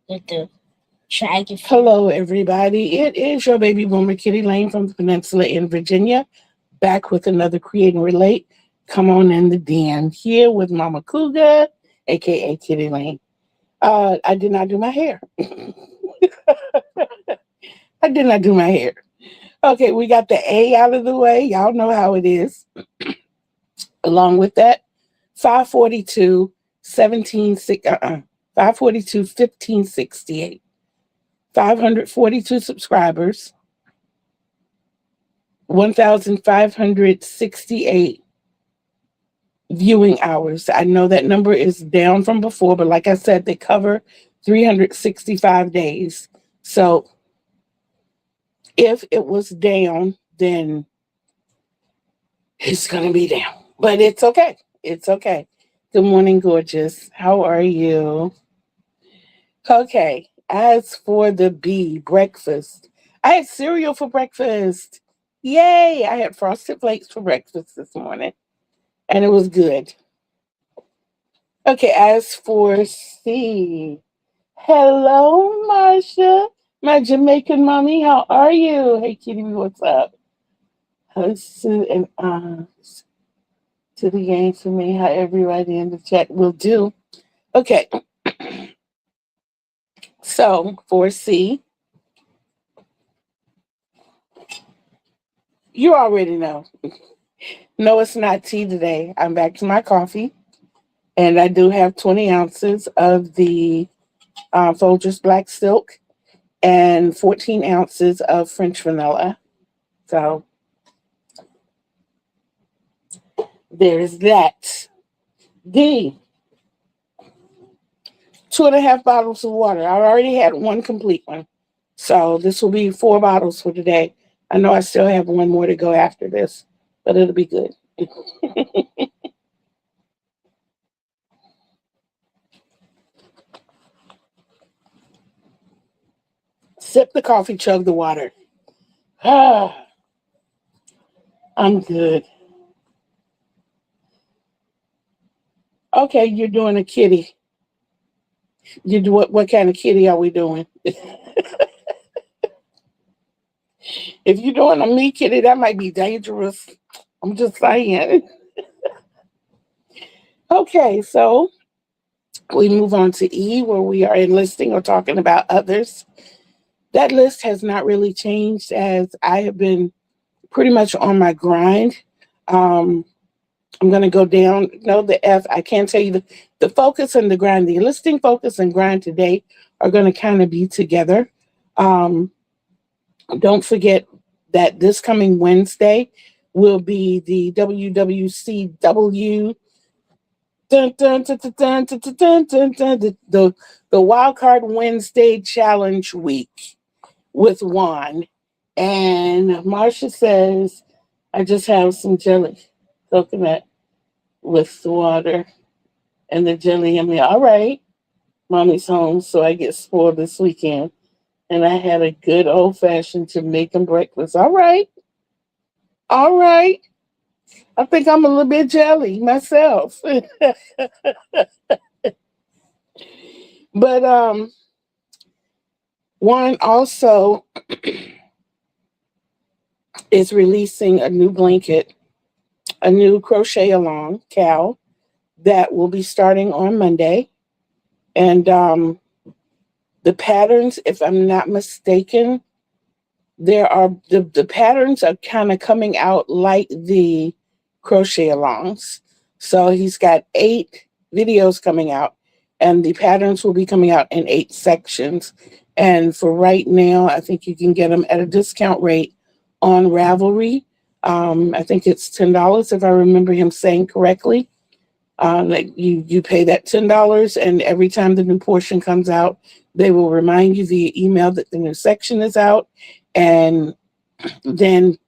with the dragon. Hello, everybody. It is your baby boomer, Kitty Lane from the Peninsula in Virginia, back with another Create and Relate. Come on in the den here with Mama Cougar, aka Kitty Lane. I did not do my hair. I did not do my hair. Okay, we got the A out of the way. Y'all know how it is. Along with that, 542 17 542 1568. 542 subscribers, 1,568 viewing hours. I know that number is down from before, but like I said, they cover 365 days. So if it was down, then it's going to be down. But it's okay. It's okay. Good morning, gorgeous. How are you? Okay. As for the B, breakfast, I had cereal for breakfast. Yay! I had Frosted Flakes for breakfast this morning, and it was good. Okay, as for C, hello, Marsha, my Jamaican mommy. How are you? Hey, Kitty, what's up? Hustle and to the game for me, how everybody in the chat will do. Okay, so for C, you already know. No, it's not tea today. I'm back to my coffee, and I do have 20 ounces of the Folgers Black Silk and 14 ounces of French vanilla. So there's that. D, 2.5 bottles of water. I already had one complete one. So this will be 4 bottles for today. I know I still have one more to go after this, but it'll be good. Sip the coffee, chug the water. Ah, I'm good. Okay, you're doing a kitty. You do what kind of kitty are we doing? If you're doing a me kitty, that might be dangerous. I'm just saying. Okay, so we move on to E, where we are enlisting or talking about others. That list has not really changed as I have been pretty much on my grind. Um, I'm going to go down. No, the F. I can't tell you the focus and the grind. The listing focus and grind today are going to kind of be together. Um, don't forget that this coming Wednesday will be the WWCW the Wild Card Wednesday Challenge week with Juan. And Marsha says, I just have some jelly, coconut with the water and the jelly in there. All right. Mommy's home, so I get spoiled this weekend. And I had a good old fashioned Jamaican breakfast. All right. All right. I think I'm a little bit jelly myself. But Juan also is releasing a new blanket, a new crochet along cowl that will be starting on Monday. And the patterns, if I'm not mistaken, there are the patterns are kind of coming out like the crochet alongs. So he's got 8 videos coming out, and the patterns will be coming out in 8 sections. And for right now, I think you can get them at a discount rate on Ravelry. I think it's $10 if I remember him saying correctly. Like you pay that $10, and every time the new portion comes out, they will remind you via email that the new section is out, and then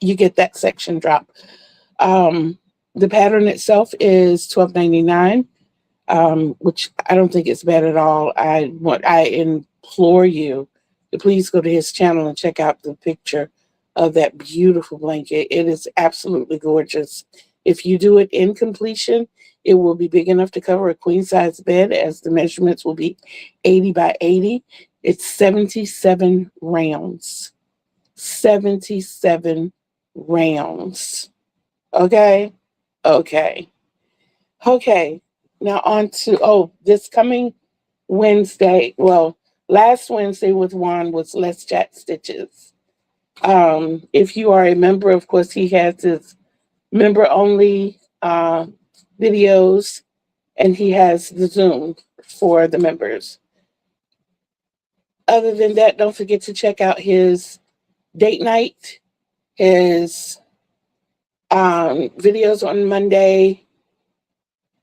you get that section drop. The pattern itself is $12.99, which I don't think it's bad at all. I implore you to please go to his channel and check out the picture of that beautiful blanket. It is absolutely gorgeous. If you do it in completion, it will be big enough to cover a queen size bed, as the measurements will be 80 by 80. It's 77 rounds. 77 rounds. Okay? Okay. Okay. Now on to, this coming Wednesday. Well, last Wednesday with Juan was Let's Chat Stitches. If you are a member, of course, he has his member only videos, and he has the Zoom for the members. Other than that, don't forget to check out his date night, his videos on Monday.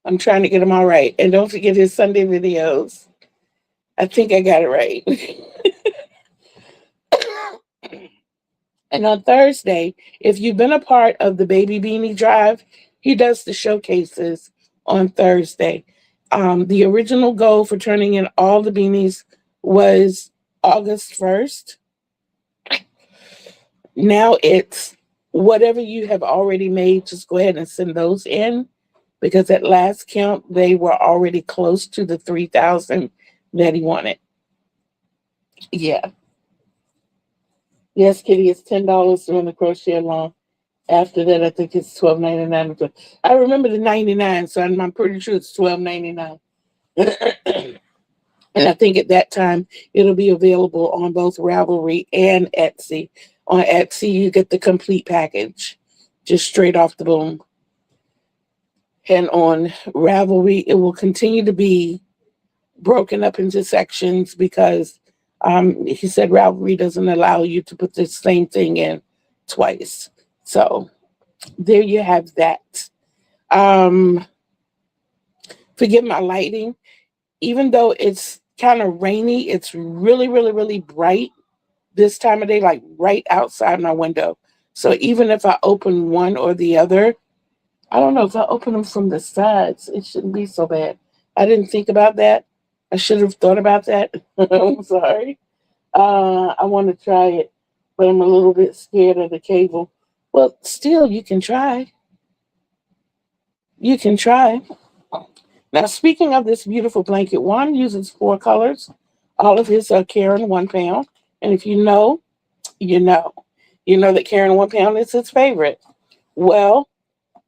I'm trying to get them all right. And don't forget his Sunday videos. I think I got it right. And on Thursday, if you've been a part of the Baby Beanie Drive, he does the showcases on Thursday. The original goal for turning in all the beanies was August 1st. Now it's whatever you have already made, just go ahead and send those in, because at last count, they were already close to the 3,000 that he wanted. Yeah. Yes, Kitty, it's $10 to run the crochet along. After that, I think it's $12.99. I remember the 99, so I'm pretty sure it's $12.99. And I think at that time, it'll be available on both Ravelry and Etsy. On Etsy, you get the complete package, just straight off the boom. And on Ravelry, it will continue to be broken up into sections, because he said Ravelry doesn't allow you to put the same thing in twice. So there you have that. Forgive my lighting. Even though it's kind of rainy, it's really, really, really bright this time of day, like right outside my window. So even if I open one or the other, I don't know, if I open them from the sides, it shouldn't be so bad. I didn't think about that. I should have thought about that. I'm sorry. I want to try it, but I'm a little bit scared of the cable. Well, still, you can try. You can try. Now, speaking of this beautiful blanket, Juan uses 4 colors. All of his are Karen 1 pound. And if you know, you know. You know that Karen 1 pound is his favorite. Well,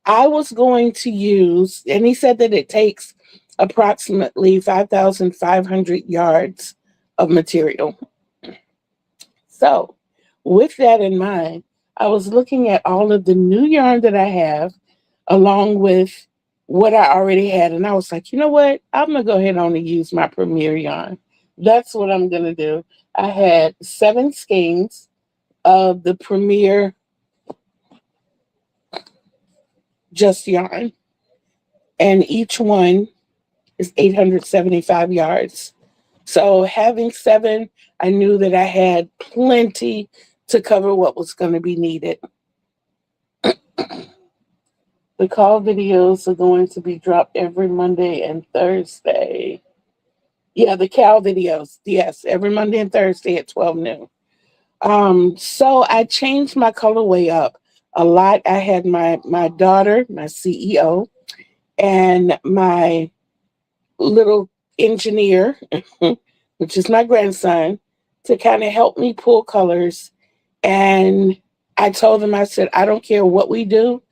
I was going to use, and he said that it takes approximately 5,500 yards of material. So, with that in mind, I was looking at all of the new yarn that I have, along with what I already had, and I was like, you know what? I'm going to go ahead on and use my Premier yarn. That's what I'm going to do. I had 7 skeins of the Premier Just Yarn, and each one is 875 yards. So having 7, I knew that I had plenty to cover what was going to be needed. The call videos are going to be dropped every Monday and Thursday. Yeah, the cow videos. Yes, every Monday and Thursday at 12 noon. So I changed my colorway up a lot. I had my daughter, my CEO, and my little engineer, which is my grandson, to kind of help me pull colors. And I told them, I said, I don't care what we do.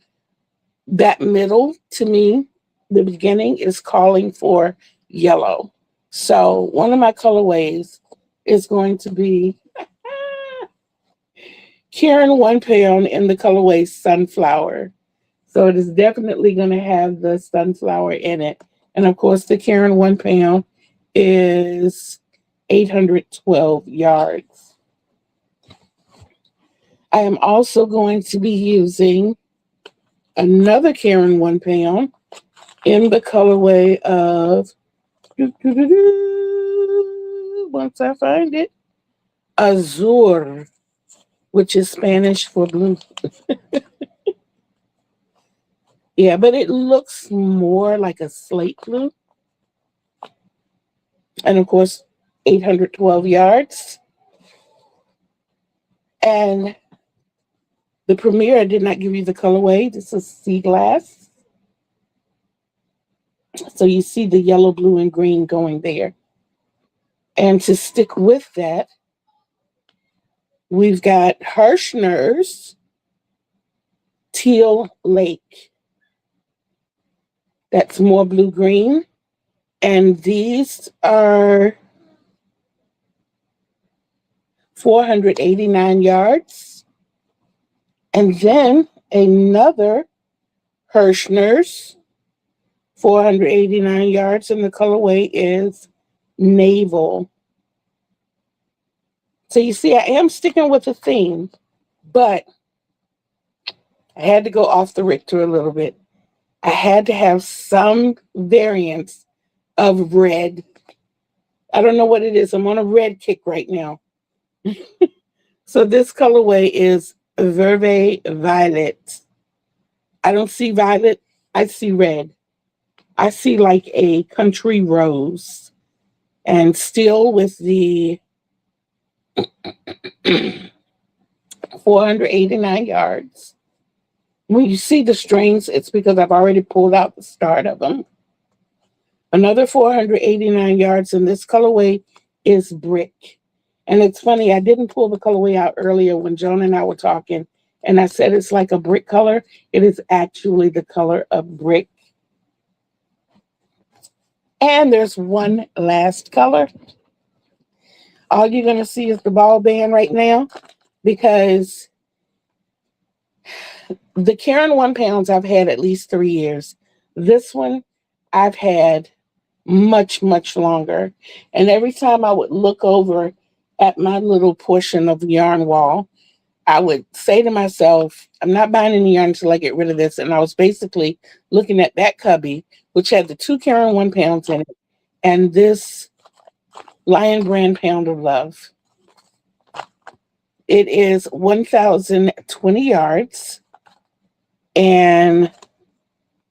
That middle, to me, the beginning is calling for yellow. So one of my colorways is going to be Karen 1 pound in the colorway Sunflower. So it is definitely going to have the sunflower in it. And of course, the Karen 1 pound is 812 yards. I am also going to be using another Karen 1 pound in the colorway of, once I find it, Azur, which is Spanish for blue. Yeah, but it looks more like a slate blue. And of course, 812 yards. And The Premier, I did not give you the colorway. This is Sea Glass. So you see the yellow, blue, and green going there. And to stick with that, we've got Hirschner's Teal Lake. That's more blue-green. And these are 489 yards. And then another Hirschner's, 489 yards, and the colorway is Naval. So you see, I am sticking with the theme, but I had to go off the Richter a little bit. I had to have some variants of red. I don't know what it is. I'm on a red kick right now. So this colorway is Verve Violet. I don't see violet. I see red. I see like a country rose. And still with the 489 yards. When you see the strings, it's because I've already pulled out the start of them. Another 489 yards, and this colorway is brick. And it's funny, I didn't pull the colorway out earlier when Joan and I were talking, and I said it's like a brick color. It is actually the color of brick. And there's one last color. All you're going to see is the ball band right now, because the Karen 1 pounds I've had at least 3 years. This one I've had much, much longer. And every time I would look over at my little portion of the yarn wall, I would say to myself, I'm not buying any yarn until I get rid of this. And I was basically looking at that cubby, which had the 2 Karen 1 pounds in it, and this Lion Brand Pound of Love. It is 1,020 yards, and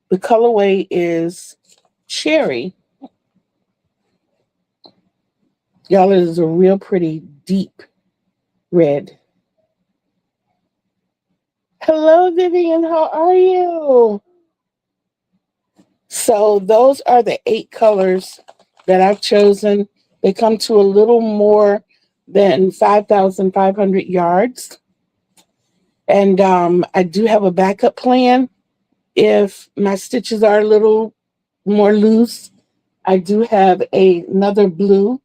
the colorway is cherry. Y'all, it is a real pretty deep red. Hello, Vivian. How are you? So those are the 8 colors that I've chosen. They come to a little more than 5,500 yards. And I do have a backup plan. If my stitches are a little more loose, I do have another blue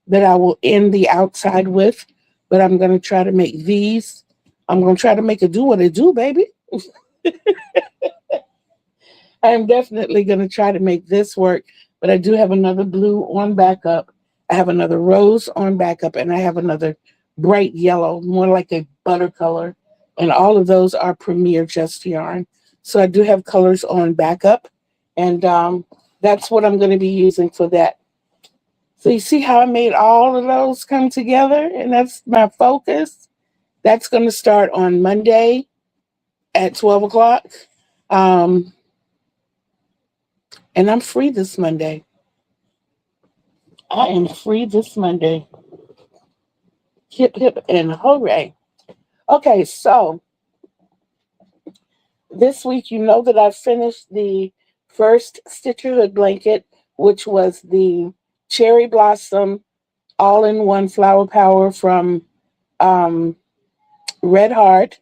that I will end the outside with, but I'm going to try to make these. I'm going to try to make it do what it do, baby. I'm definitely going to try to make this work, but I do have another blue on backup. I have another rose on backup, and I have another bright yellow, more like a butter color. And all of those are Premier Just Yarn. So I do have colors on backup, and that's what I'm going to be using for that. So you see how I made all of those come together, and that's my focus. That's going to start on Monday at 12 o'clock. And I'm free this Monday. I am free this Monday. Hip, hip, and hooray. Okay, so this week, you know that I finished the first Stitcherhood blanket, which was the Cherry Blossom all-in-one flower power from Red Heart.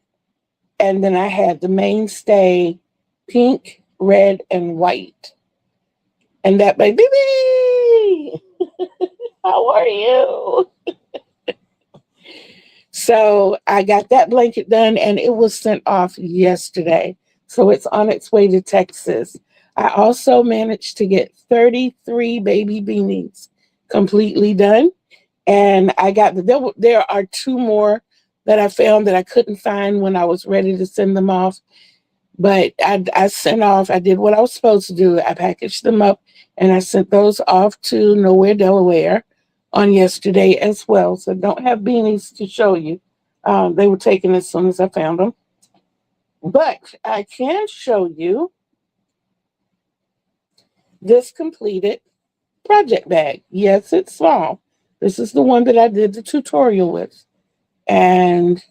And then I had the mainstay pink, red, and white. And that baby, how are you? So I got that blanket done, and it was sent off yesterday. So it's on its way to Texas. I also managed to get 33 baby beanies completely done. And I got there are 2 more that I found that I couldn't find when I was ready to send them off. But I sent off, I did what I was supposed to do. I packaged them up, and I sent those off to Nowhere, Delaware on yesterday as well. So don't have beanies to show you. They were taken as soon as I found them. But I can show you this completed project bag. Yes, it's small. This is the one that I did the tutorial with. And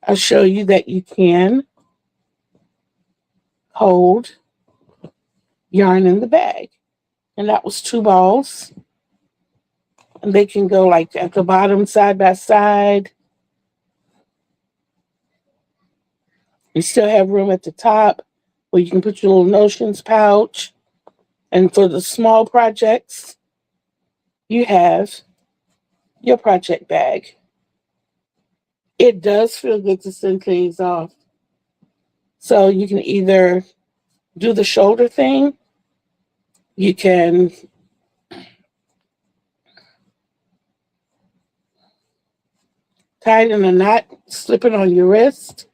I'll show you that you can hold yarn in the bag. And that was 2 balls. And they can go like at the bottom side by side. You still have room at the top where you can put your little notions pouch. And for the small projects, you have your project bag. It does feel good to send things off. So you can either do the shoulder thing, you can tie it in a knot, slip it on your wrist.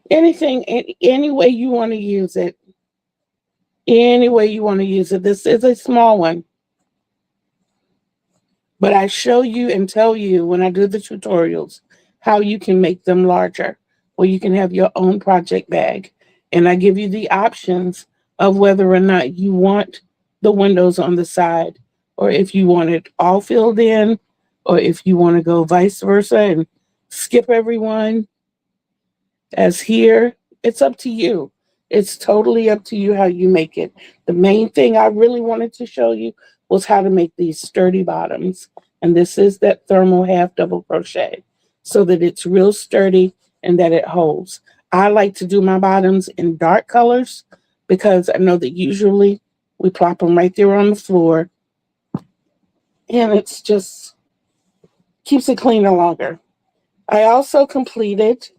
Anything, any way you want to use it. Any way you want to use it. This is a small one. But I show you and tell you when I do the tutorials how you can make them larger, or you can have your own project bag. And I give you the options of whether or not you want the windows on the side, or if you want it all filled in, or if you want to go vice versa and skip everyone as here. It's up to you. It's totally up to you how you make it. The main thing I really wanted to show you was how to make these sturdy bottoms. And this is that thermal half double crochet so that it's real sturdy and that it holds. I like to do my bottoms in dark colors because I know that usually we plop them right there on the floor and it's just keeps it cleaner longer. I also completed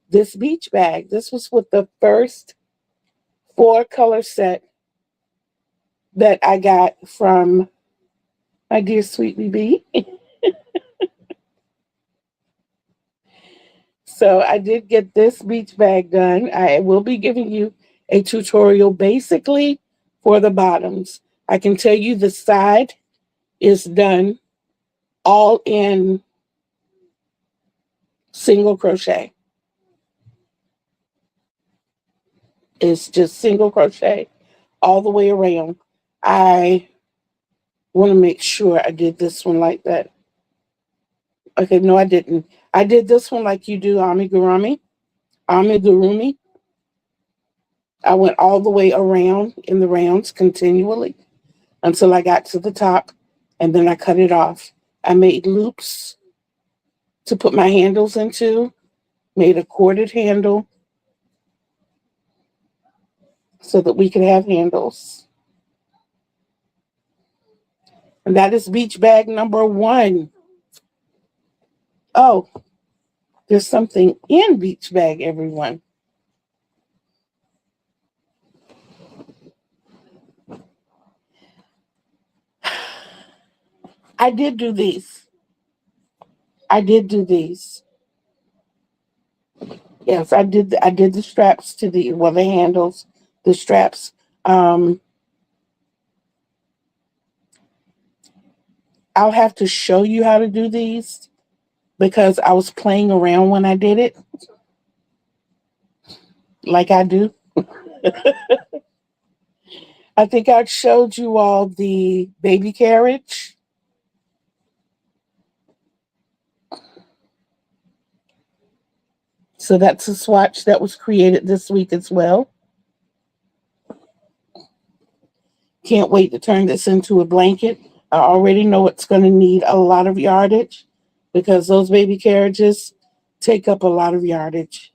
this beach bag. This was with the first 4-color set that I got from my dear sweet BB. So I did get this beach bag done. I will be giving you a tutorial basically for the bottoms. I can tell you the side is done all in single crochet. It's just single crochet all the way around. I want to make sure I did this one like that. Okay, no, I didn't. I did this one like you do amigurumi. Amigurumi. I went all the way around in the rounds continually until I got to the top, and then I cut it off. I made loops to put my handles into, made a corded handle so that we could have handles. And that is beach bag number 1. Oh, there's something in beach bag, everyone. I did do these. I did do these. Yes, I did. I did the straps to the the handles, the straps. I'll have to show you how to do these because I was playing around when I did it, like I do. I think I showed you all the baby carriage. So that's a swatch that was created this week as well. Can't wait to turn this into a blanket. I already know it's going to need a lot of yardage because those baby carriages take up a lot of yardage.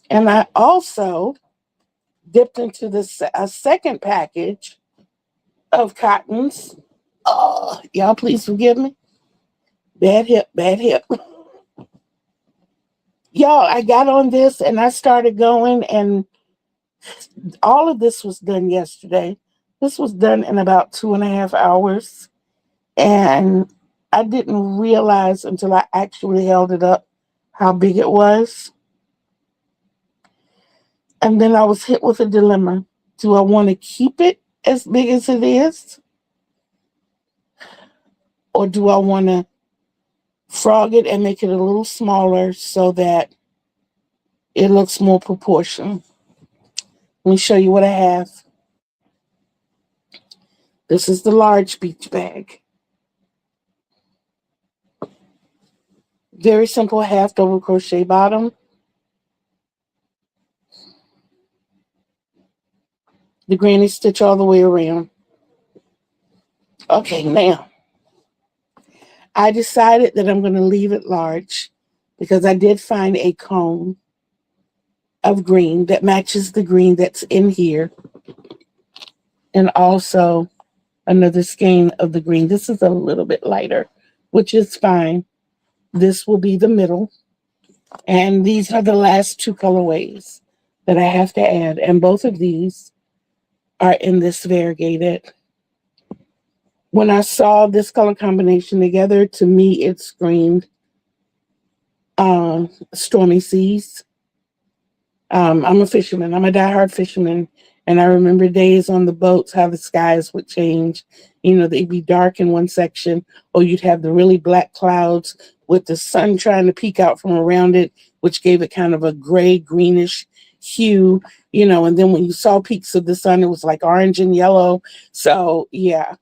And I also dipped into a second package of cottons. Oh, y'all please forgive me. Bad hip, bad hip. Y'all, I got on this and I started going, and all of this was done yesterday. This was done in about 2.5 hours. And I didn't realize until I actually held it up how big it was. And then I was hit with a dilemma. Do I want to keep it as big as it is? Or do I want to frog it and make it a little smaller so that it looks more proportional? Let me show you what I have. This is the large beach bag. Very simple half double crochet bottom. The granny stitch all the way around. Okay, now I decided that I'm going to leave it large because I did find a cone of green that matches the green that's in here, and also another skein of the green. This is a little bit lighter, which is fine. This will be the middle, and these are the last two colorways that I have to add, and both of these are in this variegated. When I saw this color combination together, to me it screamed stormy seas. I'm a fisherman. I'm a diehard fisherman. And I remember days on the boats, how the skies would change. You know, they'd be dark in one section, or you'd have the really black clouds with the sun trying to peek out from around it, which gave it kind of a gray, greenish hue, you know, and then when you saw peaks of the sun, it was like orange and yellow. So, yeah.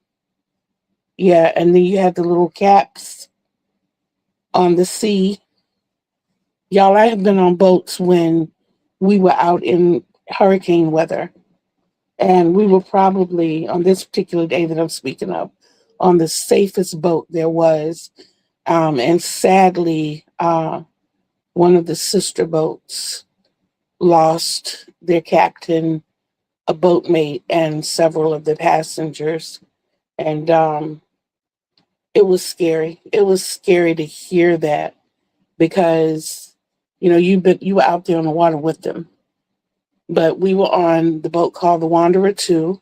Yeah. And then you had the little caps on the sea. Y'all, I have been on boats when we were out in hurricane weather. And we were probably, on this particular day that I'm speaking of, on the safest boat there was. And sadly, one of the sister boats lost their captain, a boatmate, and several of the passengers. And it was scary. It was scary to hear that because, you know, you were out there on the water with them. But we were on the boat called the Wanderer 2.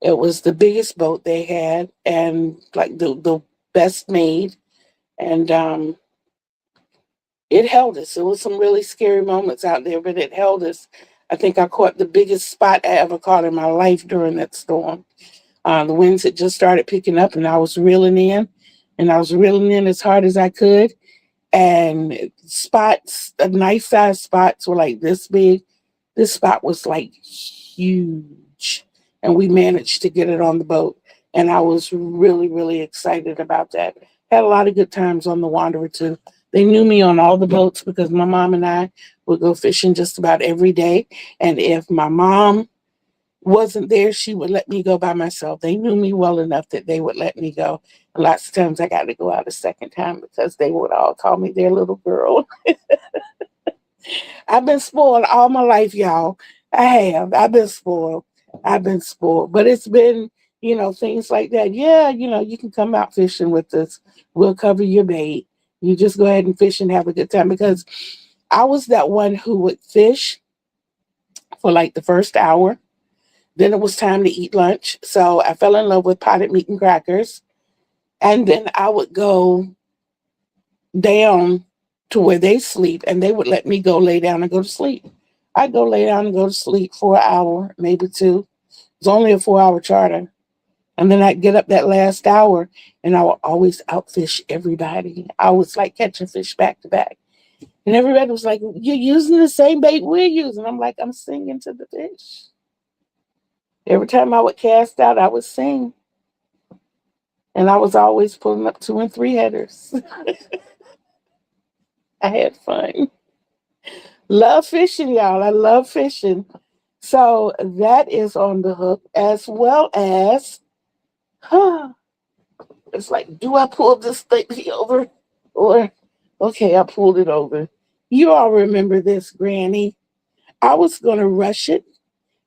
It was the biggest boat they had and like the best made. And it held us. It was some really scary moments out there, but it held us. I think I caught the biggest spot I ever caught in my life during that storm. The winds had just started picking up and I was reeling in. And I was reeling in as hard as I could. And spots, the knife-sized spots were like this big. This spot was like huge, and we managed to get it on the boat. And I was really, really excited about that. Had a lot of good times on the Wanderer too. They knew me on all the boats because my mom and I would go fishing just about every day. And if my mom wasn't there, she would let me go by myself. They knew me well enough that they would let me go. And lots of times I got to go out a second time because they would all call me their little girl. I've been spoiled all my life, y'all. I have. I've been spoiled. I've been spoiled. But it's been, you know, things like that. Yeah, you know, you can come out fishing with us. We'll cover your bait. You just go ahead and fish and have a good time. Because I was that one who would fish for like the first hour. Then it was time to eat lunch. So I fell in love with potted meat and crackers. And then I would go down to where they sleep, and they would let me go lay down and go to sleep. I'd go lay down and go to sleep for an hour, maybe two. It's only a 4-hour charter. And then I'd get up that last hour, and I would always outfish everybody. I was like catching fish back to back. And everybody was like, "You're using the same bait we're using." I'm like, "I'm singing to the fish." Every time I would cast out, I would sing. And I was always pulling up 2 and 3 headers. I had fun. Love fishing, y'all. I love fishing. So that is on the hook, as well as, it's like, do I pull this thing over? Or, okay, I pulled it over. You all remember this, Granny. I was going to rush it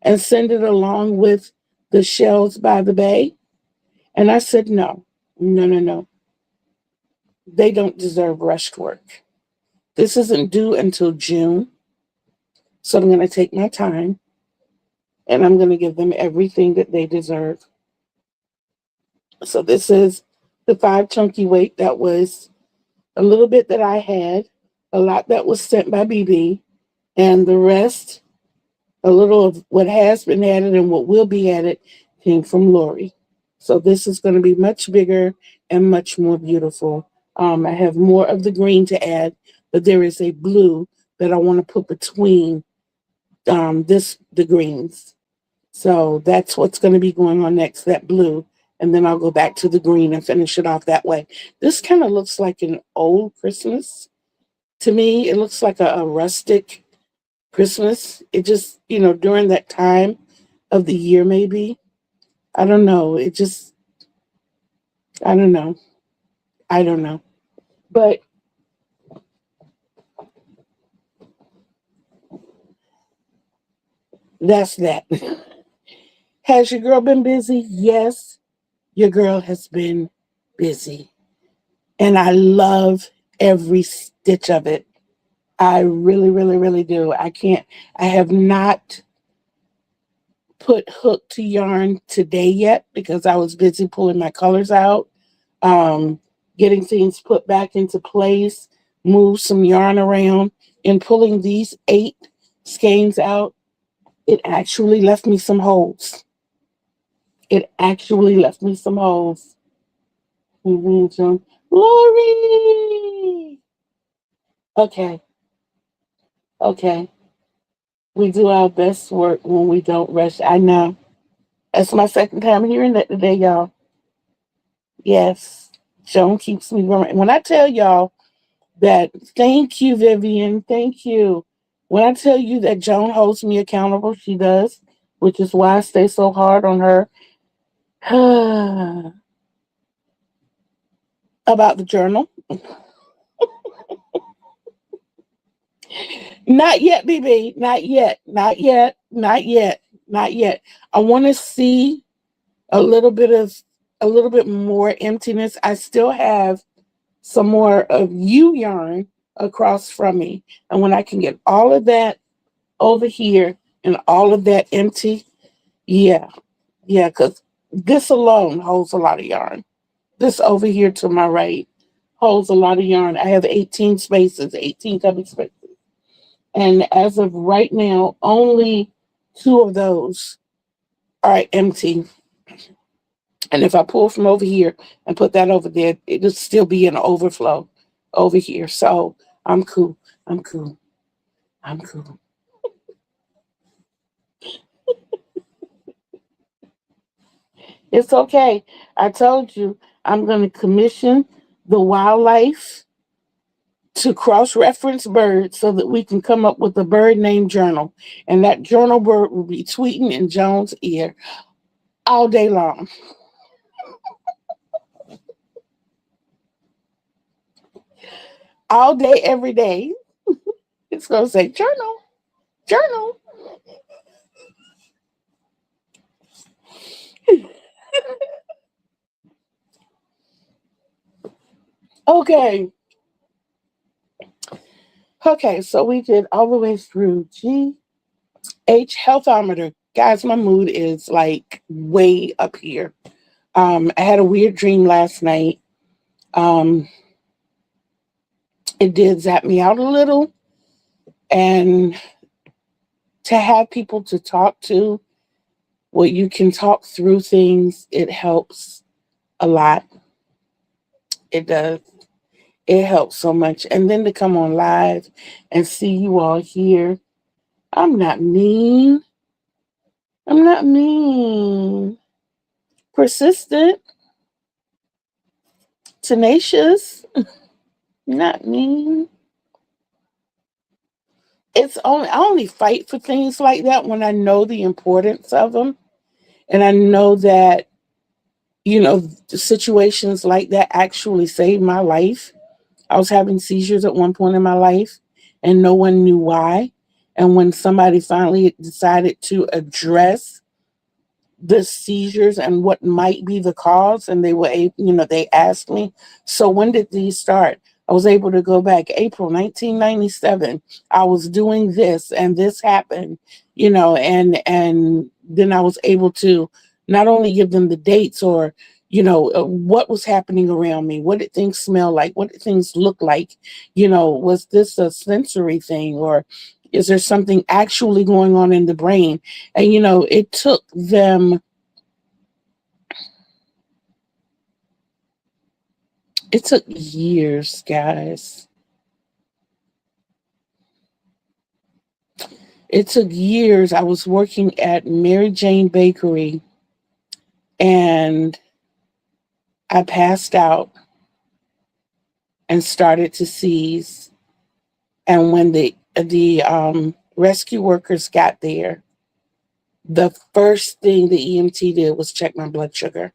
and send it along with the Shells by the Bay. And I said, no. They don't deserve rushed work. This isn't due until June. So I'm going to take my time and I'm going to give them everything that they deserve. So this is the 5 chunky weight. That was a little bit that I had, a lot that was sent by BB, and the rest, a little of what has been added and what will be added, came from Lori. So this is going to be much bigger and much more beautiful. I have more of the green to add, but there is a blue that I want to put between the greens. So that's what's going to be going on next, that blue. And then I'll go back to the green and finish it off that way. This kind of looks like an old Christmas To me, it looks like a rustic Christmas. It just, during that time of the year, maybe. I don't know. I don't know. I don't know. But that's that. Has your girl been busy? Yes, your girl has been busy. And I love every stitch of it. I really, really, really do. I have not put hook to yarn today yet because I was busy pulling my colors out, um, getting things put back into place, move some yarn around, and pulling these 8 skeins out. It actually left me some holes. It actually left me some holes. Mhm. Lori! Okay, okay. We do our best work when we don't rush. I know. That's my second time hearing that today, y'all. Yes. Joan keeps me going. When I tell y'all that, thank you, Vivian. Thank you. When I tell you that Joan holds me accountable, she does, which is why I stay so hard on her about the journal. Not yet, BB. Not yet. Not yet. Not yet. Not yet. I want to see a little bit of a little bit more emptiness. I still have some more of you yarn across from me. And when I can get all of that over here and all of that empty, yeah, yeah, because this alone holds a lot of yarn. This over here to my right holds a lot of yarn. I have 18 spaces, 18 cubby spaces. And as of right now, only 2 of those are empty. And if I pull from over here and put that over there, it'll still be an overflow over here. So I'm cool. I'm cool. I'm cool. It's okay. I told you I'm going to commission the wildlife to cross reference birds so that we can come up with a bird name journal. And that journal bird will be tweeting in Joan's ear all day long. All day, every day. It's going to say journal, journal. Okay. Okay, so we did all the way through GH Healthometer. Guys, my mood is like way up here. I had a weird dream last night. Um, it did zap me out a little. And to have people to talk to, where you can talk through things, it helps a lot. It does. It helps so much. And then to come on live and see you all here. I'm not mean. I'm not mean. Persistent, tenacious, not mean. I only fight for things like that when I know the importance of them. And I know that, situations like that actually saved my life. I was having seizures at one point in my life and no one knew why. And when somebody finally decided to address the seizures and what might be the cause, and they were able, they asked me, so when did these start? I was able to go back April 1997. I was doing this and this happened, and then I was able to not only give them the dates or what was happening around me, what did things smell like, what did things look like, was this a sensory thing, or is there something actually going on in the brain? And it took years, guys. It took years. I was working at Mary Jane Bakery and I passed out and started to seize. And when the rescue workers got there, the first thing the EMT did was check my blood sugar.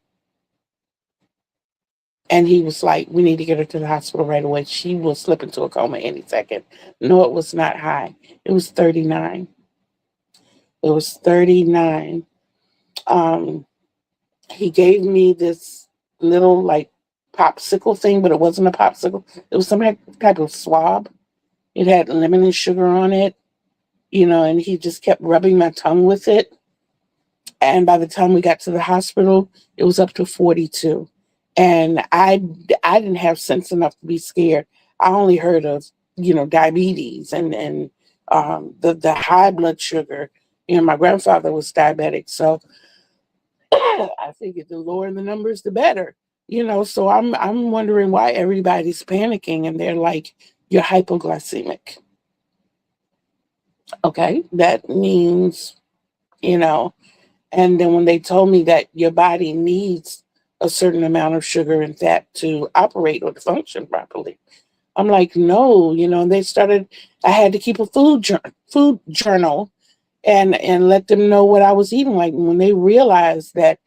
And he was like, "We need to get her to the hospital right away. She will slip into a coma any second." No, it was not high. It was 39. It was 39. Um, he gave me this little like popsicle thing, but it wasn't a popsicle. It was some type of swab. It had lemon and sugar on it, and he just kept rubbing my tongue with it. And by the time we got to the hospital, it was up to 42. And I didn't have sense enough to be scared. I only heard of, diabetes and the high blood sugar. My grandfather was diabetic, so I figured the lower the numbers, the better. So I'm wondering why everybody's panicking and they're like, "You're hypoglycemic." Okay, that means, you know, and then when they told me that your body needs a certain amount of sugar and fat to operate or to function properly, I'm like, no, and I had to keep a food journal and let them know what I was eating. Like when they realized that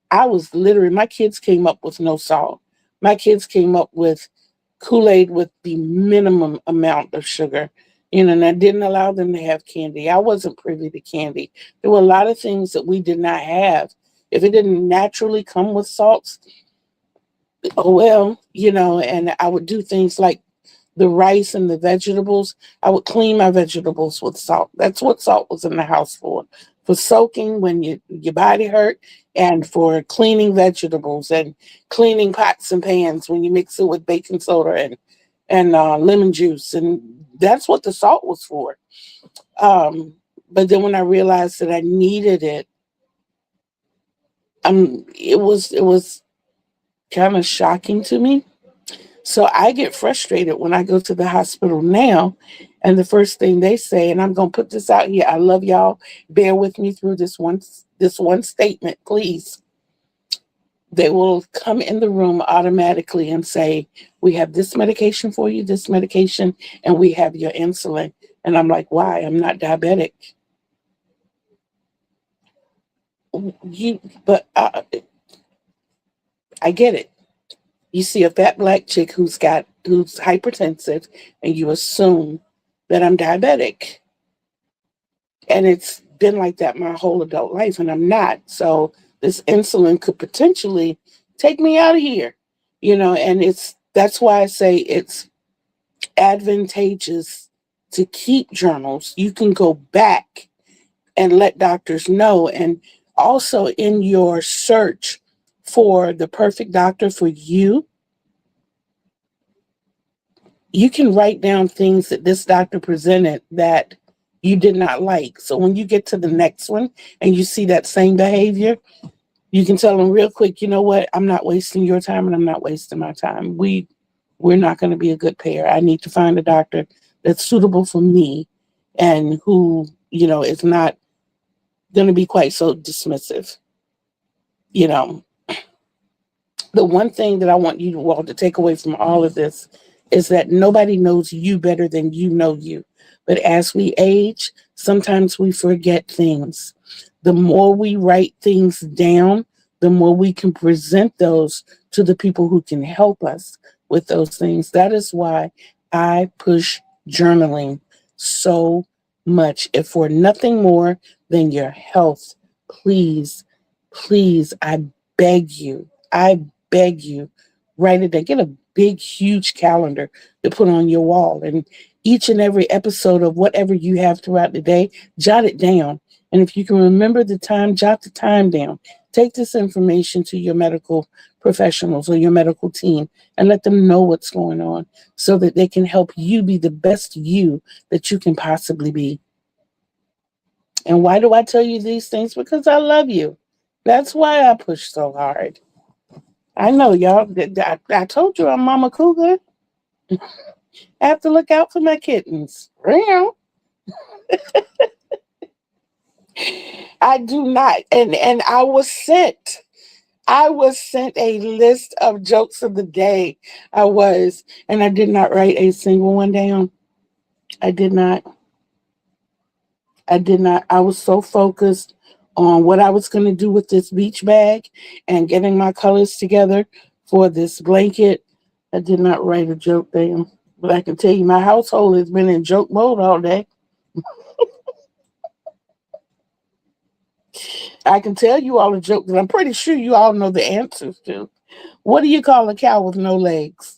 I was literally, my kids came up with no salt. My kids came up with Kool-Aid with the minimum amount of sugar, and I didn't allow them to have candy. I wasn't privy to candy. There were a lot of things that we did not have. If it didn't naturally come with salts, oh well, and I would do things like the rice and the vegetables. I would clean my vegetables with salt. That's what salt was in the house for soaking when your body hurt, and for cleaning vegetables and cleaning pots and pans when you mix it with baking soda and lemon juice. And that's what the salt was for. But then when I realized that I needed it, it was kind of shocking to me. So I get frustrated when I go to the hospital now, and the first thing they say, and I'm going to put this out here, I love y'all. Bear with me through this one statement, please. They will come in the room automatically and say, "We have this medication for you, this medication, and we have your insulin." And I'm like, "Why? I'm not diabetic." But I get it. You see a fat black chick who's hypertensive, and you assume that I'm diabetic. And it's been like that my whole adult life, and I'm not. So this insulin could potentially take me out of here, and that's why I say it's advantageous to keep journals. You can go back and let doctors know. And also in your search for the perfect doctor for you, you can write down things that this doctor presented that you did not like. So when you get to the next one and you see that same behavior, you can tell them real quick, "You know what? I'm not wasting your time and I'm not wasting my time. We're not going to be a good pair. I need to find a doctor that's suitable for me and who, is not going to be quite so dismissive." You know, the one thing that I want you all to take away from all of this is that nobody knows you better than you know you. But as we age, sometimes we forget things. The more we write things down, the more we can present those to the people who can help us with those things. That is why I push journaling so much. If for nothing more than your health, please, please, I beg you, I beg you, write it down. Get a big, huge calendar to put on your wall. And each and every episode of whatever you have throughout the day, jot it down. And if you can remember the time, jot the time down. Take this information to your medical professionals or your medical team and let them know what's going on so that they can help you be the best you that you can possibly be. And why do I tell you these things? Because I love you. That's why I push so hard. I know y'all. I told you I'm Mama Cougar. I have to look out for my kittens. Meow. I do not. And I was sent a list of jokes of the day. And I did not write a single one down. I did not. I did not. I was so focused on what I was going to do with this beach bag and getting my colors together for this blanket. I did not write a joke down. But I can tell you, my household has been in joke mode all day. I can tell you all the jokes that I'm pretty sure you all know the answers to. What do you call a cow with no legs?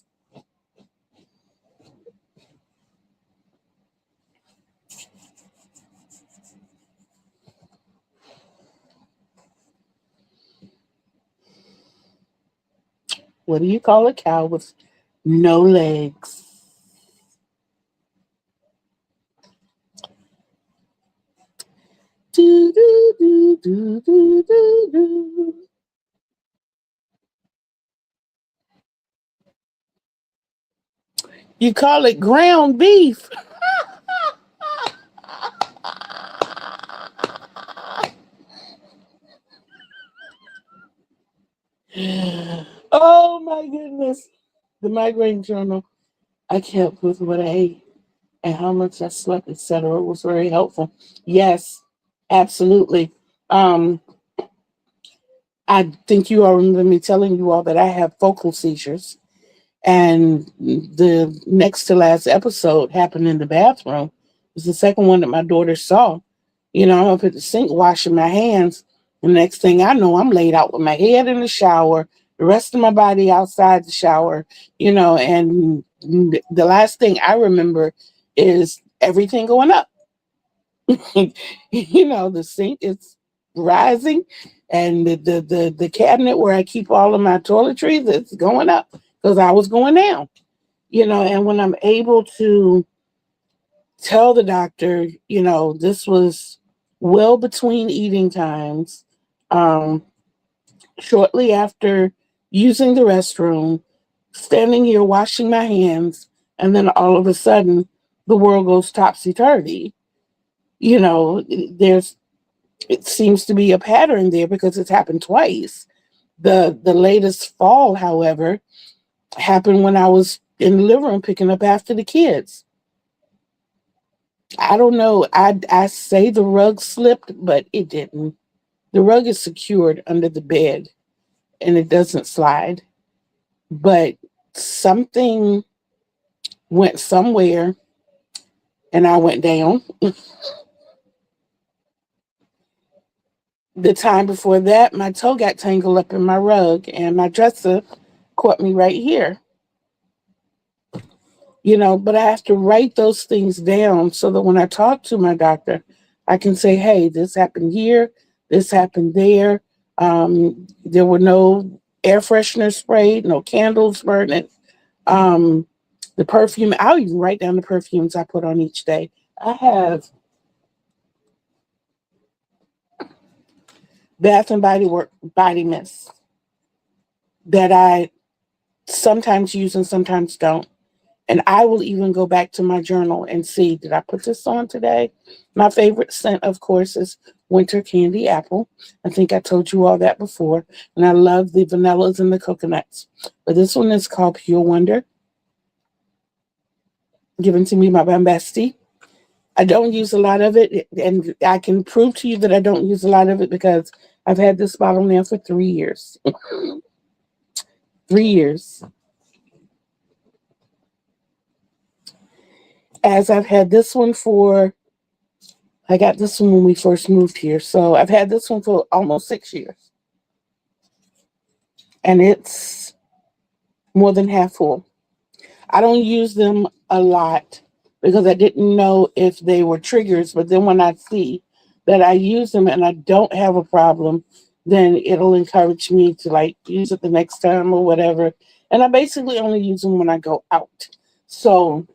What do you call a cow with no legs? Do, do, do, do, do, do, do. You call it ground beef. Oh my goodness. The migraine journal I kept with what I ate and how much I slept, etc. was very helpful. Yes, absolutely. Um, I think you all remember me telling you all that I have focal seizures. And the next to last episode happened in the bathroom. It was the second one that my daughter saw. I'm up at the sink washing my hands. The next thing I know, I'm laid out with my head in the shower, the rest of my body outside the shower, and the last thing I remember is everything going up. The sink is rising and the cabinet where I keep all of my toiletries, it's going up because I was going down. And when I'm able to tell the doctor, this was well between eating times, um, shortly after using the restroom, standing here washing my hands, and then all of a sudden the world goes topsy turvy. There's it seems to be a pattern there because it's happened twice. The latest fall, however, happened when I was in the living room picking up after the kids. I don't know. I say the rug slipped, but it didn't. The rug is secured under the bed and it doesn't slide. But something went somewhere and I went down. The time before that, my toe got tangled up in my rug and my dresser caught me right here. But I have to write those things down so that when I talk to my doctor, I can say, hey, this happened here, this happened there. There were no air freshener sprayed, no candles burning. Um, the perfume, I'll even write down the perfumes I put on each day. I have Bath and Body Work body mist that I sometimes use and sometimes don't. And I will even go back to my journal and see, did I put this on today? My favorite scent, of course, is Winter Candy Apple. I think I told you all that before. And I love the vanillas and the coconuts. But this one is called Pure Wonder, given to me by my bestie. I don't use a lot of it. And I can prove to you that I don't use a lot of it because I've had this bottle now for 3 years. 3 years. As I've had this one I got this one when we first moved here. So I've had this one for almost 6 years. And it's more than half full. I don't use them a lot because I didn't know if they were triggers. But then when I see that I use them and I don't have a problem, then it'll encourage me to use it the next time or whatever. And I basically only use them when I go out. So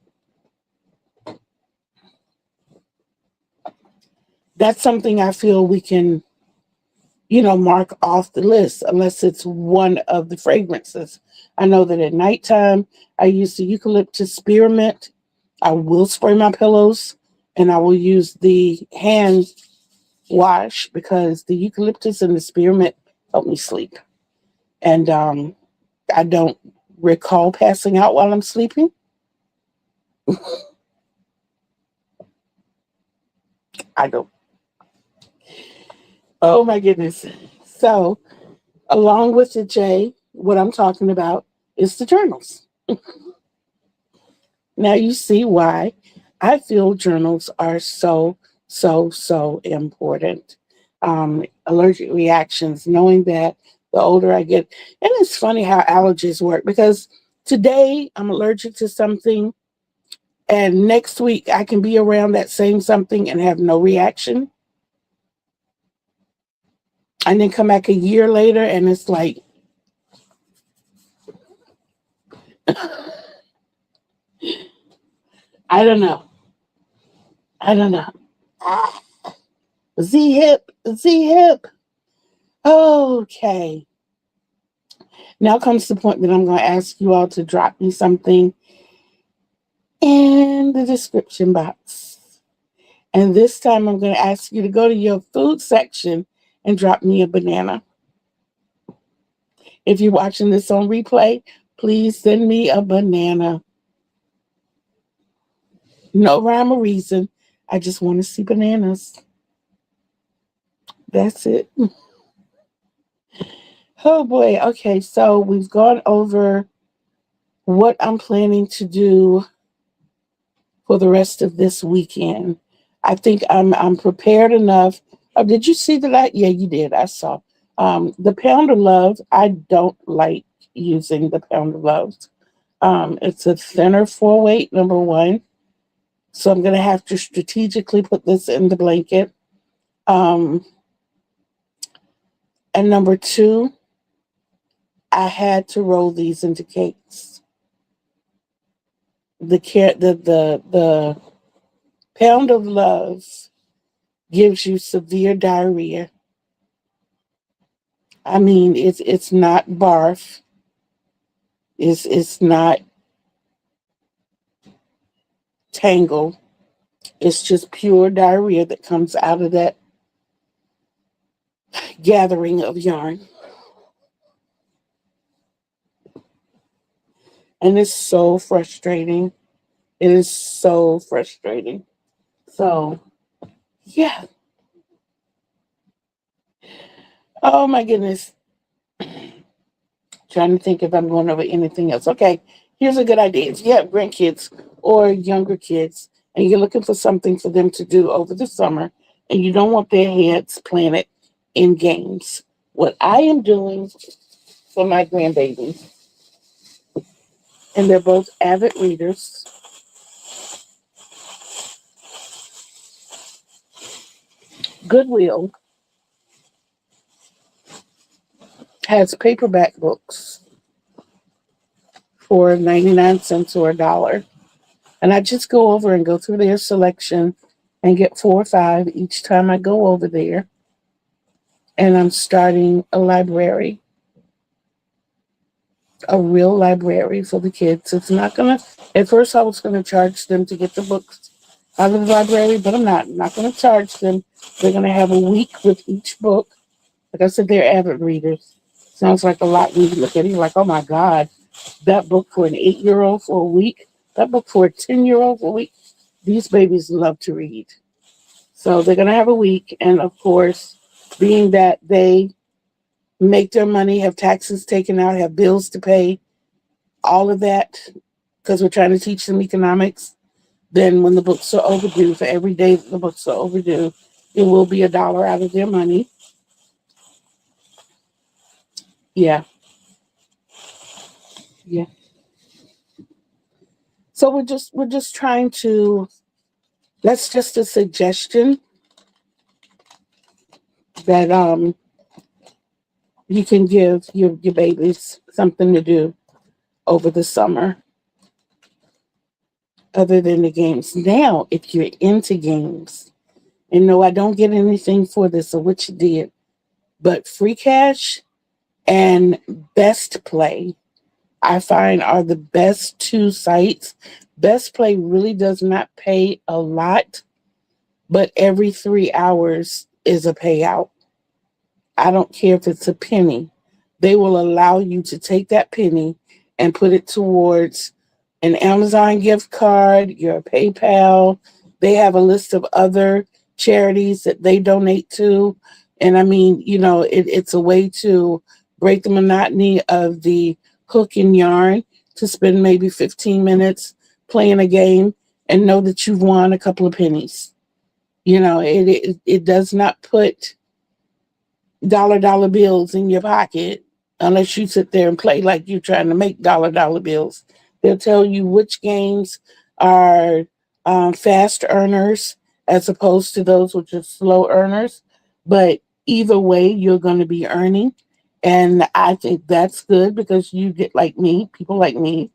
that's something I feel we can, mark off the list unless it's one of the fragrances. I know that at nighttime, I use the eucalyptus spearmint. I will spray my pillows and I will use the hand wash because the eucalyptus and the spearmint help me sleep. And I don't recall passing out while I'm sleeping. I don't. Oh my goodness. So, along with the J, what I'm talking about is the journals. Now you see why I feel journals are so important. Allergic reactions, knowing that the older I get, and it's funny how allergies work because today I'm allergic to something, and next week I can be around that same something and have no reaction, and then come back a year later and it's like, I don't know. I don't know. Ah, Z hip, Z hip. Okay. Now comes the point that I'm going to ask you all to drop me something in the description box. And this time I'm going to ask you to go to your food section and drop me a banana. If you're watching this on replay, please send me a banana. No rhyme or reason. I just want to see bananas. That's it. Oh boy. Okay, so we've gone over what I'm planning to do for the rest of this weekend. I think I'm prepared enough. Oh, did you see that? Yeah, you did. I saw. The Pound of Love. I don't like using the Pound of Love. It's a thinner 4-weight, number one. So I'm gonna have to strategically put this in the blanket. Um, and number two, I had to roll these into cakes. The Pound of Love gives you severe diarrhea. I mean, it's not barf. It's not tangle. It's just pure diarrhea that comes out of that gathering of yarn. And it's so frustrating. It is so frustrating. So, yeah. Oh my goodness. Trying to think if I'm going over anything else. Okay, here's a good idea. If you have grandkids or younger kids and you're looking for something for them to do over the summer and you don't want their heads planted in games, what I am doing for my grandbabies, and they're both avid readers, Goodwill has paperback books for 99 cents or $1. And I just go over and go through their selection and get 4 or 5 each time I go over there. And I'm starting a library, a real library for the kids. It's not going to, at first I was going to charge them to get the books out of the library, but I'm not going to charge them. They're going to have a week with each book. Like I said, they're avid readers. Sounds like a lot when you look at it. You're like, oh my God, that book for an 8-year-old for a week, that book for a 10-year-old for a week. These babies love to read. So they're going to have a week. And of course, being that they make their money, have taxes taken out, have bills to pay, all of that, because we're trying to teach them economics, then when the books are overdue, for every day that the books are overdue, it will be $1 out of their money. Yeah. Yeah. So we're just trying to, that's just a suggestion that you can give your babies something to do over the summer other than the games. Now, if you're into games, and no, I don't get anything for this or what you did, but Free Cash and Best Play, I find are the best 2 sites. Best Play really does not pay a lot, but every 3 hours is a payout. I don't care if it's a penny. They will allow you to take that penny and put it towards an Amazon gift card, your PayPal. They have a list of other charities that they donate to. And I mean, it's a way to break the monotony of the hook and yarn, to spend maybe 15 minutes playing a game and know that you've won a couple of pennies. It does not put dollar bills in your pocket unless you sit there and play like you're trying to make dollar bills. They'll tell you which games are fast earners as opposed to those which are slow earners. But either way, you're going to be earning. And I think that's good because you get like me, people like me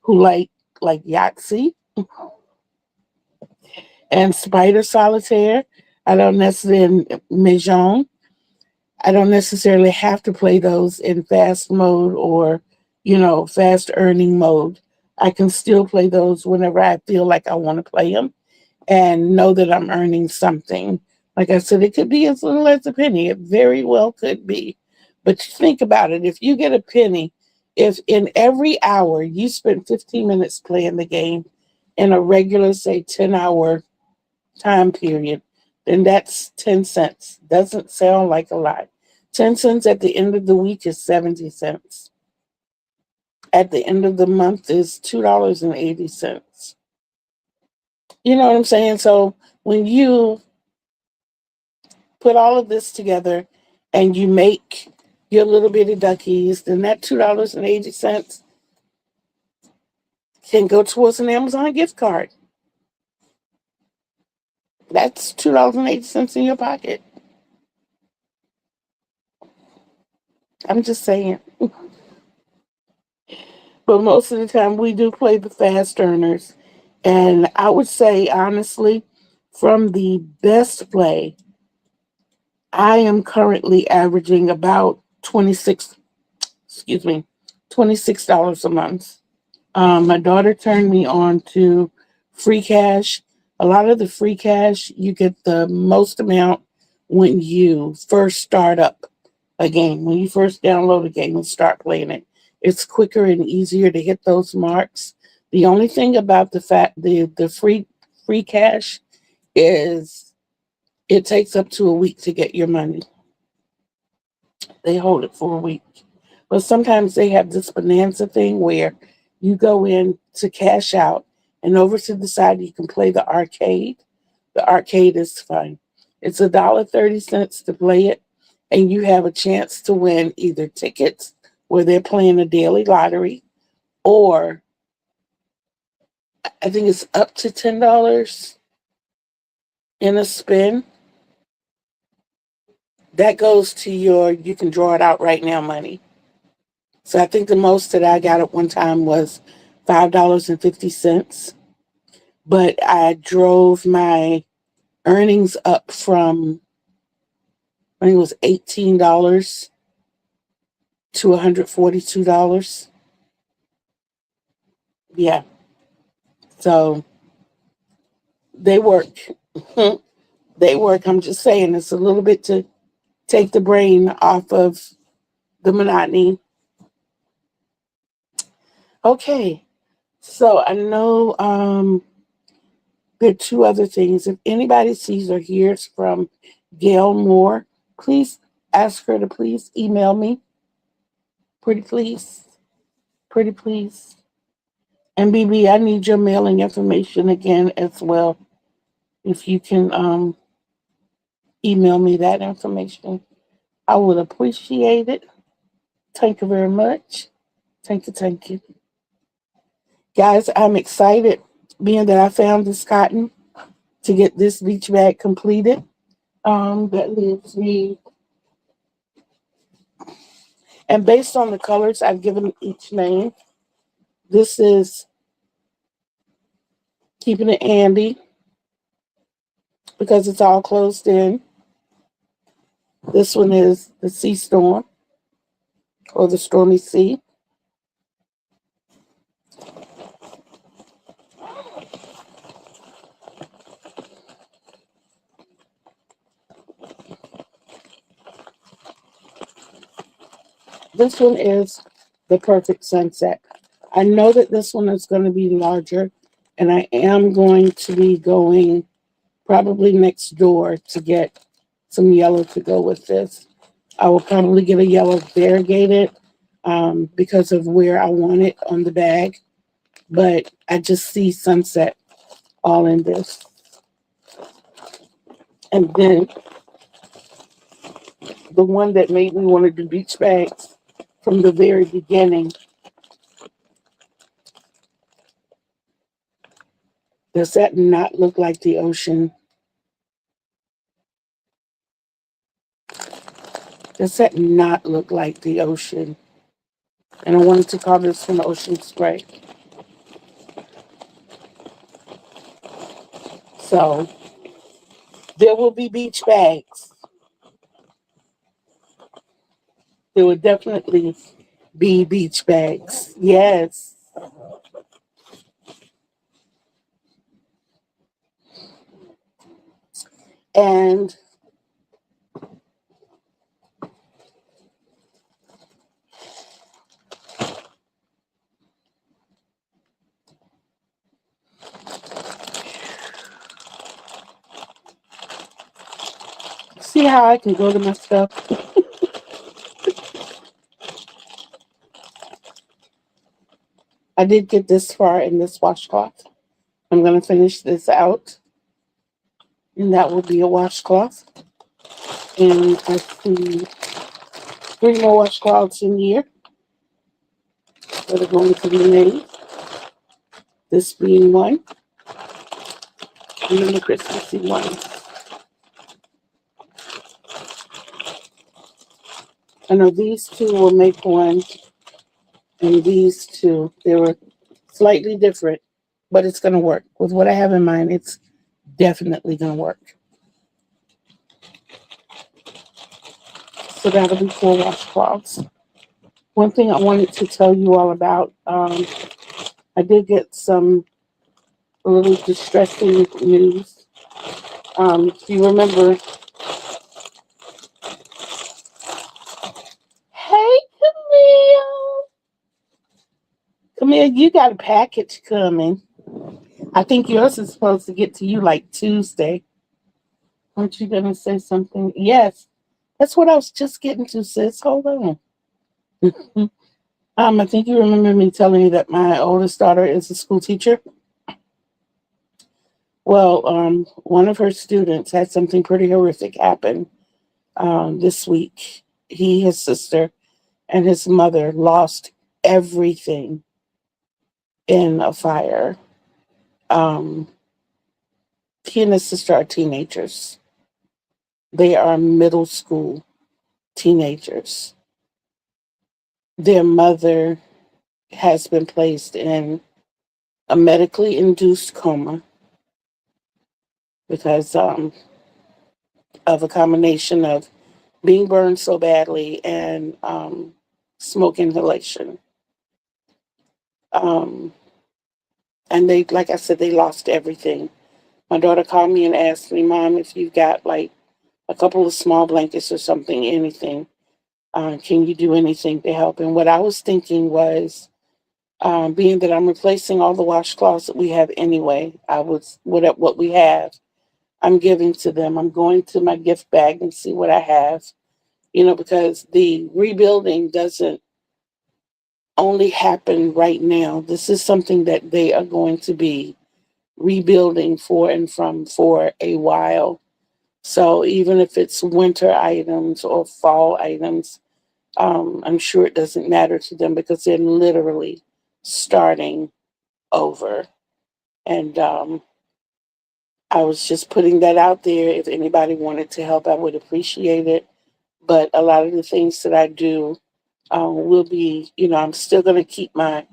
who like Yahtzee and Spider Solitaire. I don't necessarily Mahjong. I don't necessarily have to play those in fast mode or, fast earning mode. I can still play those whenever I feel like I want to play them and know that I'm earning something. Like I said, it could be as little as a penny. It very well could be. But think about it. If you get a penny, if in every hour you spend 15 minutes playing the game in a regular, say, 10-hour time period, then that's 10 cents. Doesn't sound like a lot. 10 cents at the end of the week is 70 cents. At the end of the month is $2.80. You know what I'm saying? So when you put all of this together and you make your little bitty duckies, then that $2.80 can go towards an Amazon gift card. That's $2.80 in your pocket. I'm just saying. But most of the time we do play the fast earners. And I would say, honestly, from the best play, I am currently averaging about $26 a month. My daughter turned me on to free cash. A lot of the free cash, you get the most amount when you first start up a game, when you first download a game and start playing it. It's quicker and easier to hit those marks. The only thing about the free cash is it takes up to a week to get your money. They hold it for a week. But sometimes they have this bonanza thing where you go in to cash out and over to the side you can play the arcade. The arcade is fun. It's $1.30 to play it, and you have a chance to win either tickets where they're playing a daily lottery, or I think it's up to $10 in a spin. That goes to you can draw it out right now money. So I think the most that I got at one time was $5.50. But I drove my earnings up from, I think it was $18 to $142. Yeah. So they work. They work. I'm just saying it's a little bit to take the brain off of the monotony. Okay. So I know there are two other things. If anybody sees or hears from Gail Moore, please ask her to please email me. Pretty please. Pretty please. And BB, I need your mailing information again as well. If you can email me that information, I would appreciate it. Thank you very much. Thank you, thank you. Guys, I'm excited being that I found this cotton to get this beach bag completed. That leaves me, and based on the colors I've given each name, this is Keeping It Andy because it's all closed in. This one is the Sea Storm or the Stormy Sea. This one is the Perfect Sunset. I know that this one is going to be larger, and I am going to be going probably next door to get some yellow to go with this. I will probably get a yellow variegated because of where I want it on the bag. But I just see sunset all in this. And then the one that made me want to do beach bags from the very beginning. Does that not look like the ocean? Does that not look like the ocean? And I wanted to call this one Ocean Spray. So there will be beach bags. There will definitely be beach bags. Yes. And see how I can go to my stuff? I did get this far in this washcloth. I'm going to finish this out. And that will be a washcloth. And I see 3 more washcloths in here that are going to be made. This being one. And then the Christmassy one. I know these two will make one. And these two, they were slightly different, but it's going to work. With what I have in mind, it's definitely going to work. So that'll be 4 washcloths. One thing I wanted to tell you all about, I did get some a little distressing news. If you remember, hey Camille, Camille, you got a package coming. I think yours is supposed to get to you like Tuesday. Aren't you gonna say something? Yes, that's what I was just getting to, sis. Hold on. I think you remember me telling you that my oldest daughter is a school teacher. Well, one of her students had something pretty horrific happen this week. He, his sister, and his mother lost everything in a fire. He and his sister are teenagers. They are middle school teenagers. Their mother has been placed in a medically induced coma because of a combination of being burned so badly and smoke inhalation. And they, like I said, they lost everything. My daughter called me and asked me, Mom, if you've got like a couple of small blankets or something, anything, can you do anything to help? And what I was thinking was, being that I'm replacing all the washcloths that we have anyway, what we have, I'm giving to them. I'm going to my gift bag and see what I have, because the rebuilding doesn't only happen right now. This is something that they are going to be rebuilding for and from for a while. So even if it's winter items or fall items, I'm sure it doesn't matter to them because they're literally starting over. And I was just putting that out there. If anybody wanted to help, I would appreciate it. But a lot of the things that I do will be, I'm still going to keep my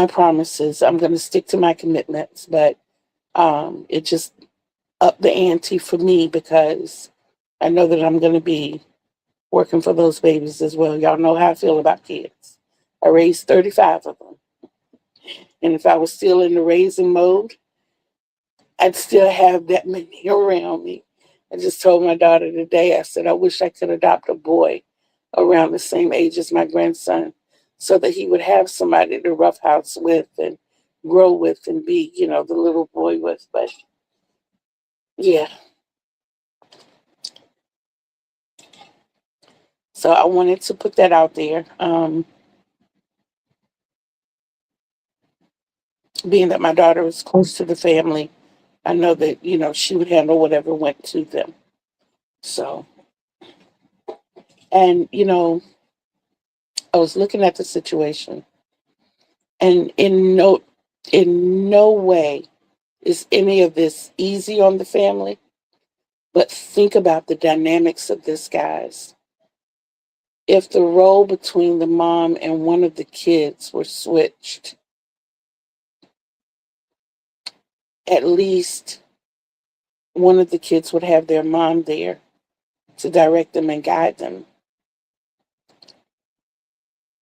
promises. I'm going to stick to my commitments, but it just upped the ante for me because I know that I'm going to be working for those babies as well. Y'all know how I feel about kids. I raised 35 of them. And if I was still in the raising mode, I'd still have that many around me. I just told my daughter today, I said, I wish I could adopt a boy around the same age as my grandson so that he would have somebody to roughhouse with and grow with and be, the little boy with. But Yeah. So I wanted to put that out there. Being that my daughter is close to the family, I know that, she would handle whatever went to them. So, and, I was looking at the situation, and in no way is any of this easy on the family. But think about the dynamics of this, guys. If the role between the mom and one of the kids were switched, at least one of the kids would have their mom there to direct them and guide them.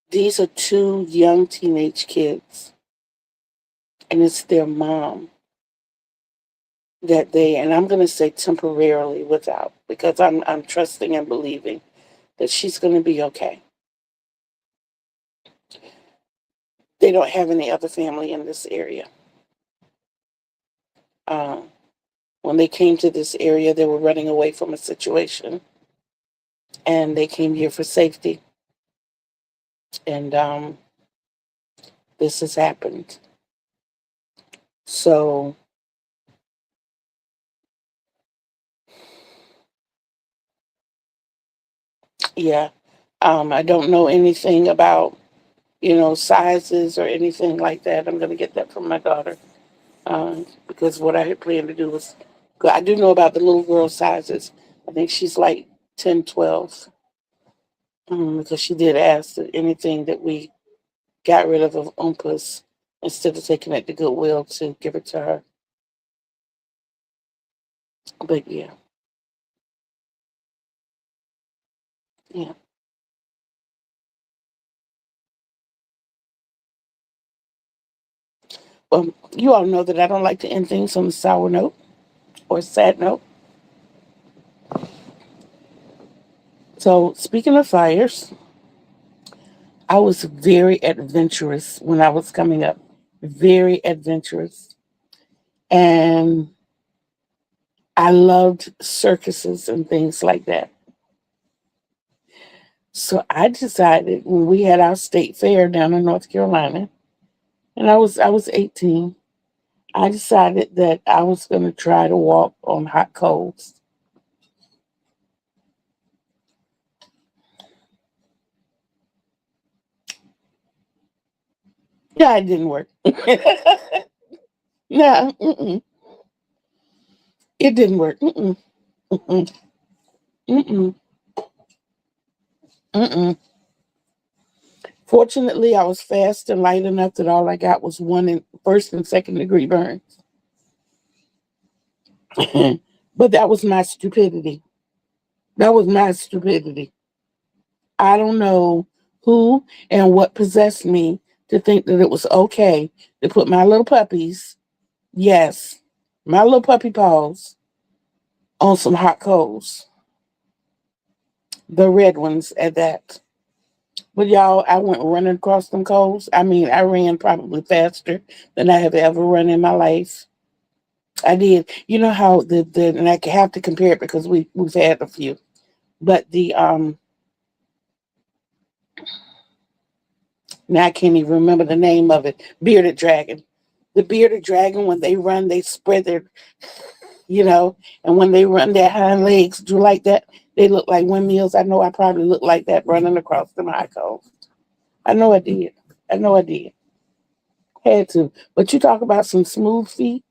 These are two young teenage kids, and it's their mom that and I'm going to say temporarily without, because I'm trusting and believing that she's going to be okay. They don't have any other family in this area. Um, when they came to this area, they were running away from a situation, and they came here for safety. And this has happened. So, yeah, I don't know anything about, sizes or anything like that. I'm going to get that from my daughter, because what I had planned to do was, I do know about the little girl sizes. I think she's like 10, 12, because she did ask that anything that we got rid of Oompas, instead of taking it to Goodwill, to give it to her. But yeah, yeah. Well, you all know that I don't like to end things on a sour note or a sad note. So, speaking of fires, I was very adventurous when I was coming up. Very adventurous. And I loved circuses and things like that. So I decided, when we had our state fair down in North Carolina, and I was 18, I decided that I was going to try to walk on hot coals. Yeah, it didn't work. No, it didn't work. Mm-mm, mm-mm, mm-mm. Fortunately, I was fast and light enough that all I got was first and second degree burns. But that was my stupidity. That was my stupidity. I don't know who and what possessed me to think that it was okay to put my little puppies, yes, my little puppy paws, on some hot coals. The red ones at that. But y'all, I went running across them coals. I mean, I ran probably faster than I have ever run in my life. I did. You know how and I have to compare it because we've had a few. But now I can't even remember the name of it. Bearded dragon. The bearded dragon, when they run, they spread their, and when they run their hind legs do like that, they look like windmills. I know I probably look like that running across them high coals. I know I did. I know I did. Had to. But you talk about some smooth feet.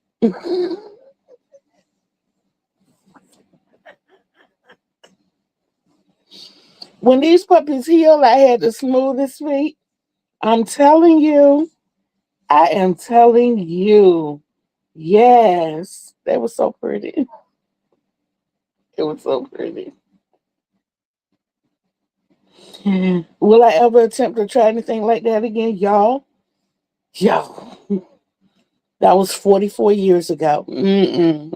When these puppies healed, I had the smoothest feet. I'm telling you. I am telling you. Yes. They were so pretty. It was so pretty. Will I ever attempt to try anything like that again? Y'all? Yo. That was 44 years ago. Mm-mm.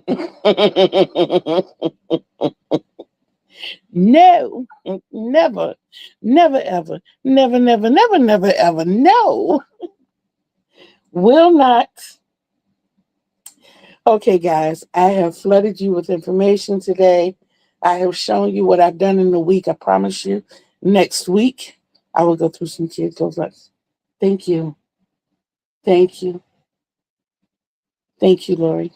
No. Never. Never, ever. Never, never, never, never, ever. No. Will not. Okay, guys, I have flooded you with information today. I have shown you what I've done in the week. I promise you, next week, I will go through some kids' lessons. Thank you. Thank you. Thank you, Lori.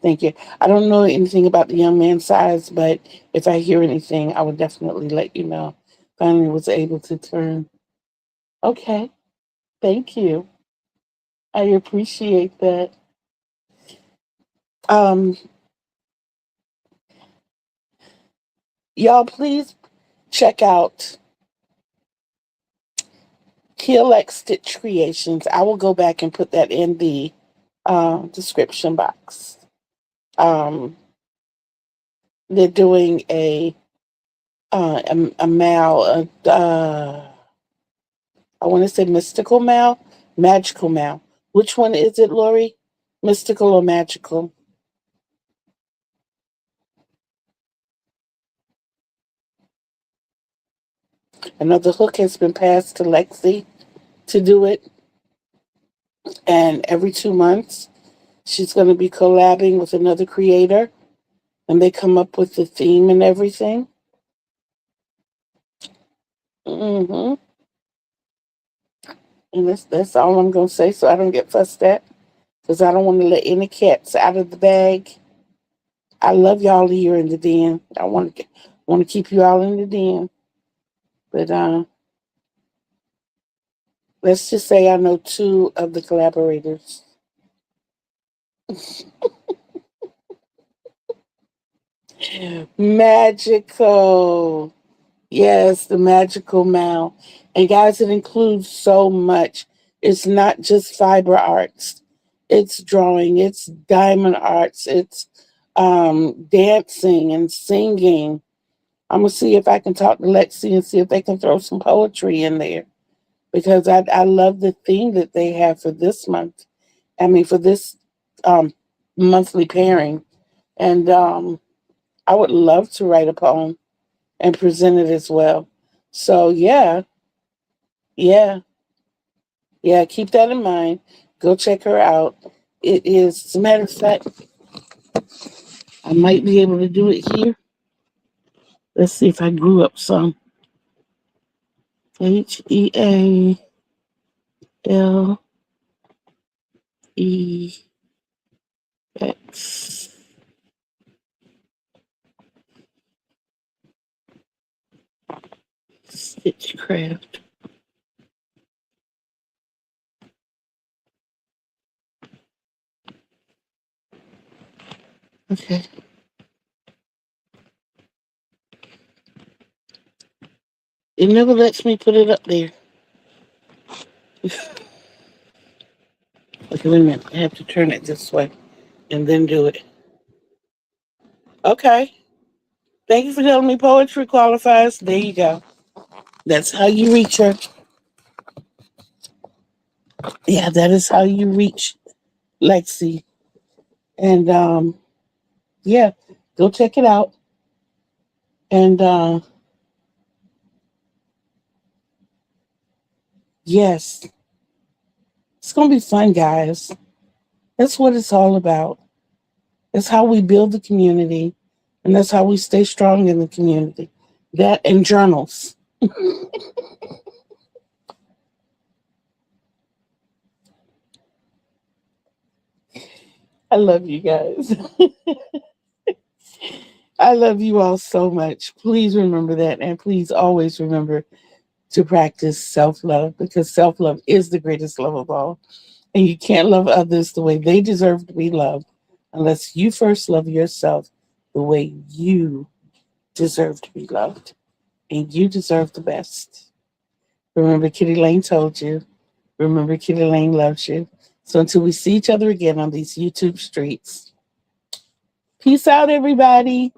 Thank you. I don't know anything about the young man's size, but if I hear anything, I will definitely let you know. Finally was able to turn. Okay. Thank you. I appreciate that. Um, y'all please check out KLX Stitch Creations. I will go back and put that in the description box. Um, they're doing a mal, I want to say mystical mal, magical mal. Which one is it, Lori? Mystical or magical? Another hook has been passed to Lexi to do it, and every 2 months she's going to be collabing with another creator, and they come up with the theme and everything. hmm And that's all I'm gonna say, so I don't get fussed at, because I don't want to let any cats out of the bag. I love y'all here in the den. I want to keep you all in the den, but let's just say I know two of the collaborators. Magical. Yes, the magical mal. And guys, it includes so much. It's not just fiber arts. It's drawing, it's diamond arts, it's dancing and singing. I'm gonna see if I can talk to Lexi and see if they can throw some poetry in there, because I love the theme that they have for this month. I mean, for this um, monthly pairing. And I would love to write a poem and present it as well. So yeah, yeah. Keep that in mind. Go check her out. It is, as a matter of fact, I might be able to do it here. Let's see if I grew up some. HEALEX Stitchcraft. Okay. It never lets me put it up there. Okay, wait a minute. I have to turn it this way and then do it. Okay. Thank you for telling me poetry qualifies. There you go. That's how you reach her. Yeah, that is how you reach Lexi. And yeah, go check it out. And yes, it's gonna be fun, guys. That's what it's all about. That's how we build the community, and that's how we stay strong in the community. That and journals. I love you guys. I love you all so much. Please remember that, and please always remember to practice self love, because self love is the greatest love of all. And you can't love others the way they deserve to be loved unless you first love yourself the way you deserve to be loved. And you deserve the best. Remember, Kitty Lane told you. Remember, Kitty Lane loves you. So until we see each other again on these YouTube streets, peace out, everybody.